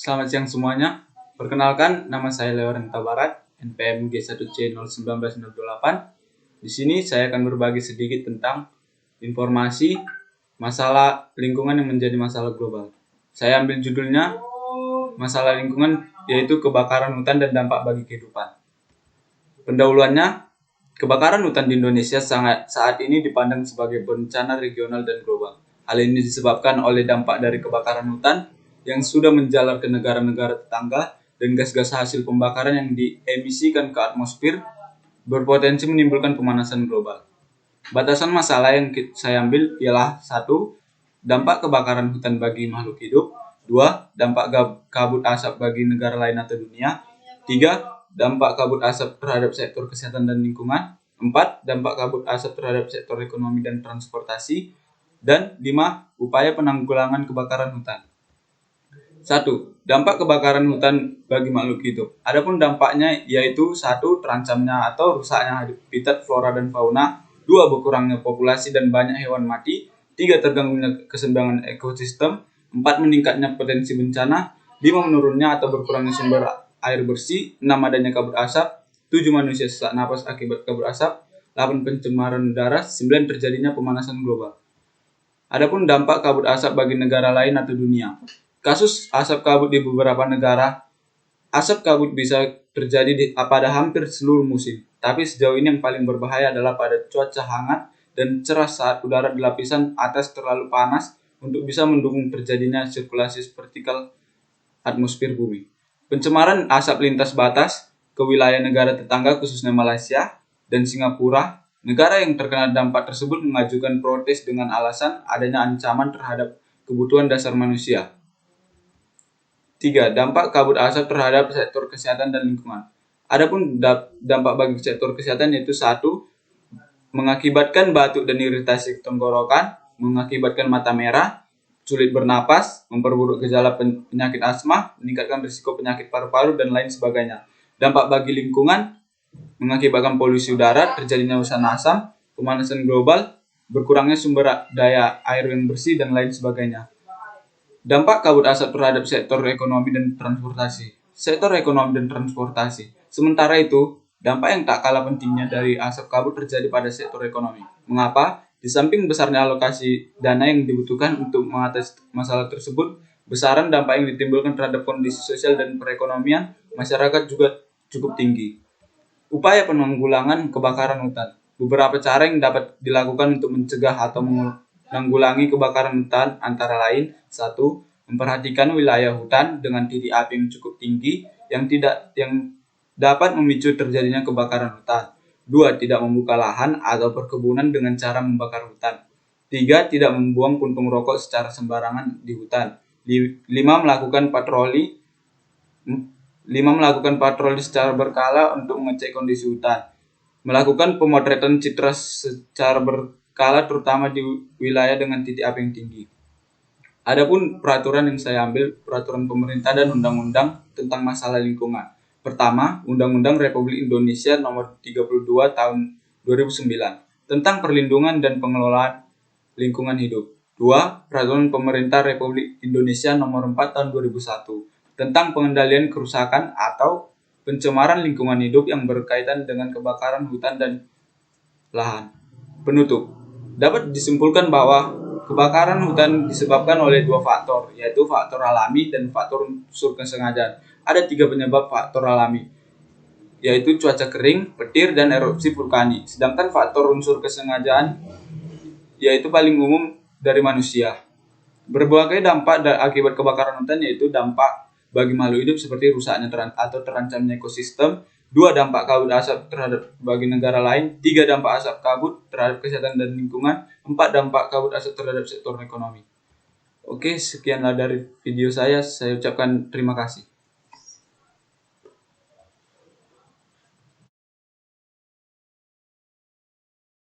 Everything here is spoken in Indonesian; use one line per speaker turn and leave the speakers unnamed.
Selamat siang semuanya. Perkenalkan, nama saya Leoren Tabarat, NPM G1C01928. Di sini saya akan berbagi sedikit tentang informasi masalah lingkungan yang menjadi masalah global. Saya ambil judulnya masalah lingkungan, yaitu kebakaran hutan dan dampak bagi kehidupan. Pendahuluannya, kebakaran hutan di Indonesia saat ini dipandang sebagai bencana regional dan global. Hal ini disebabkan oleh dampak dari kebakaran hutan yang sudah menjalar ke negara-negara tetangga dan gas-gas hasil pembakaran yang diemisikan ke atmosfer berpotensi menimbulkan pemanasan global. Batasan masalah yang saya ambil ialah 1. Dampak kebakaran hutan bagi makhluk hidup. 2. Dampak kabut asap bagi negara lain atau dunia. 3. Dampak kabut asap terhadap sektor kesehatan dan lingkungan. 4. Dampak kabut asap terhadap sektor ekonomi dan transportasi. Dan 5. Upaya penanggulangan kebakaran hutan. 1. Dampak kebakaran hutan bagi makhluk hidup. Adapun dampaknya yaitu 1. Terancamnya atau rusaknya habitat flora dan fauna. 2. Berkurangnya populasi dan banyak hewan mati. 3. Terganggunya keseimbangan ekosistem. 4. Meningkatnya potensi bencana. 5. Menurunnya atau berkurangnya sumber air bersih. 6. Adanya kabut asap. 7. Manusia sesak napas akibat kabut asap. 8. Pencemaran udara. 9. Terjadinya pemanasan global. Adapun dampak kabut asap bagi negara lain atau dunia. Kasus asap kabut di beberapa negara. Asap kabut bisa terjadi pada hampir seluruh musim. Tapi sejauh ini yang paling berbahaya adalah pada cuaca hangat dan cerah saat udara di lapisan atas terlalu panas untuk bisa mendukung terjadinya sirkulasi vertikal atmosfer bumi. Pencemaran asap lintas batas ke wilayah negara tetangga khususnya Malaysia dan Singapura. Negara yang terkena dampak tersebut mengajukan protes dengan alasan adanya ancaman terhadap kebutuhan dasar manusia. 3. Dampak kabut asap terhadap sektor kesehatan dan lingkungan. Adapun dampak bagi sektor kesehatan yaitu 1. Mengakibatkan batuk dan iritasi tenggorokan, mengakibatkan mata merah, sulit bernapas, memperburuk gejala penyakit asma, meningkatkan risiko penyakit paru-paru dan lain sebagainya. Dampak bagi lingkungan, mengakibatkan polusi udara, terjadinya usahan asam, pemanasan global, berkurangnya sumber daya air yang bersih dan lain sebagainya. Dampak kabut asap terhadap sektor ekonomi dan transportasi. Sektor ekonomi dan transportasi. Sementara itu, dampak yang tak kalah pentingnya dari asap kabut terjadi pada sektor ekonomi. Mengapa? Di samping besarnya alokasi dana yang dibutuhkan untuk mengatasi masalah tersebut, besaran dampak yang ditimbulkan terhadap kondisi sosial dan perekonomian masyarakat juga cukup tinggi. Upaya penanggulangan kebakaran hutan. Beberapa cara yang dapat dilakukan untuk mencegah atau menanggulangi kebakaran hutan antara lain 1. Memperhatikan wilayah hutan dengan titik api yang cukup tinggi yang dapat memicu terjadinya kebakaran hutan. 2. Tidak membuka lahan atau perkebunan dengan cara membakar hutan. 3. Tidak membuang puntung rokok secara sembarangan di hutan. 5. Melakukan patroli secara berkala untuk mengecek kondisi hutan. Melakukan pemotretan citra secara berkala terutama di wilayah dengan titik api yang tinggi. Adapun peraturan yang saya ambil, peraturan pemerintah dan undang-undang tentang masalah lingkungan. Pertama, Undang-Undang Republik Indonesia Nomor 32 Tahun 2009 tentang perlindungan dan pengelolaan lingkungan hidup. 2. Peraturan Pemerintah Republik Indonesia Nomor 4 Tahun 2001 tentang pengendalian kerusakan atau pencemaran lingkungan hidup yang berkaitan dengan kebakaran hutan dan lahan. Penutup. Dapat disimpulkan bahwa kebakaran hutan disebabkan oleh 2 faktor, yaitu faktor alami dan faktor unsur kesengajaan. Ada 3 penyebab faktor alami, yaitu cuaca kering, petir, dan erupsi vulkanik. Sedangkan faktor unsur kesengajaan yaitu paling umum dari manusia. Berbagai dampak akibat kebakaran hutan yaitu dampak bagi makhluk hidup seperti rusaknya atau terancamnya ekosistem. 2. Dampak kabut asap terhadap bagi negara lain. 3. Dampak asap kabut terhadap kesehatan dan lingkungan. 4. Dampak kabut asap terhadap sektor ekonomi. Oke, sekianlah dari video saya. Saya ucapkan terima kasih.